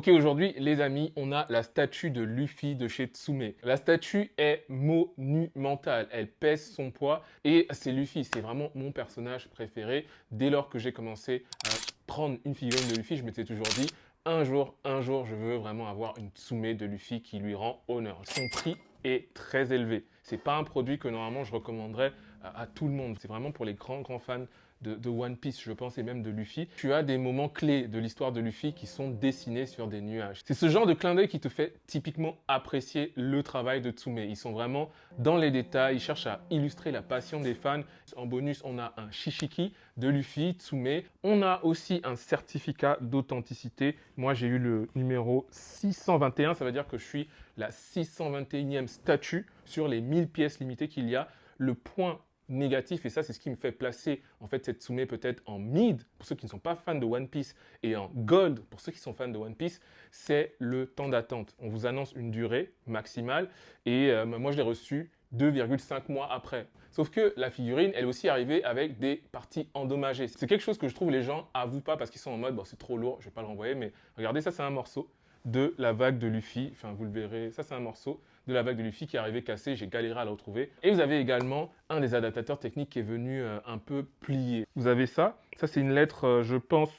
Ok, aujourd'hui, les amis, on a la statue de Luffy de chez Tsume. La statue est monumentale, elle pèse son poids et c'est Luffy, c'est vraiment mon personnage préféré. Dès lors que j'ai commencé à prendre une figurine de Luffy, je m'étais toujours dit, un jour, je veux vraiment avoir une Tsume de Luffy qui lui rend honneur. Son prix est très élevé. C'est pas un produit que normalement je recommanderais à tout le monde. C'est vraiment pour les grands fans de One Piece, je pense, et même de Luffy. Tu as des moments clés de l'histoire de Luffy qui sont dessinés sur des nuages. C'est ce genre de clin d'œil qui te fait typiquement apprécier le travail de Tsume. Ils sont vraiment dans les détails, ils cherchent à illustrer la passion des fans. En bonus, on a un Shishiki de Luffy, Tsume. On a aussi un certificat d'authenticité. Moi, j'ai eu le numéro 621, ça veut dire que je suis la 621e statue sur les 1000 pièces limitées qu'il y a. Le point négatif, et ça c'est ce qui me fait placer en fait cette Tsume peut-être en mid pour ceux qui ne sont pas fans de One Piece et en gold pour ceux qui sont fans de One Piece, c'est le temps d'attente. On vous annonce une durée maximale et moi je l'ai reçue 2,5 mois après. Sauf que la figurine, elle est aussi arrivée avec des parties endommagées. C'est quelque chose que je trouve les gens avouent pas parce qu'ils sont en mode bon c'est trop lourd, je vais pas le renvoyer, mais regardez, ça c'est un morceau de la vague de Luffy, enfin vous le verrez, ça c'est un morceau de la vague de Luffy qui est arrivé cassé, j'ai galéré à le retrouver. Et vous avez également un des adaptateurs techniques qui est venu un peu plié. Vous avez ça c'est une lettre, je pense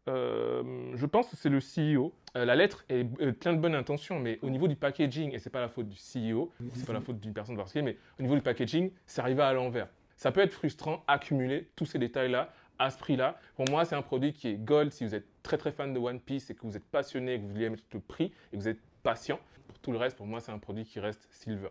que c'est le CEO. La lettre est plein de bonnes intentions, mais au niveau du packaging, et c'est pas la faute du CEO, c'est pas la faute d'une personne particulière, mais au niveau du packaging, c'est arrivé à l'envers. Ça peut être frustrant, accumuler tous ces détails-là à ce prix-là. Pour moi, c'est un produit qui est gold si vous êtes très fan de One Piece et que vous êtes passionné, que vous voulez mettre le prix et que vous êtes patient. Pour tout le reste, pour moi, c'est un produit qui reste silver.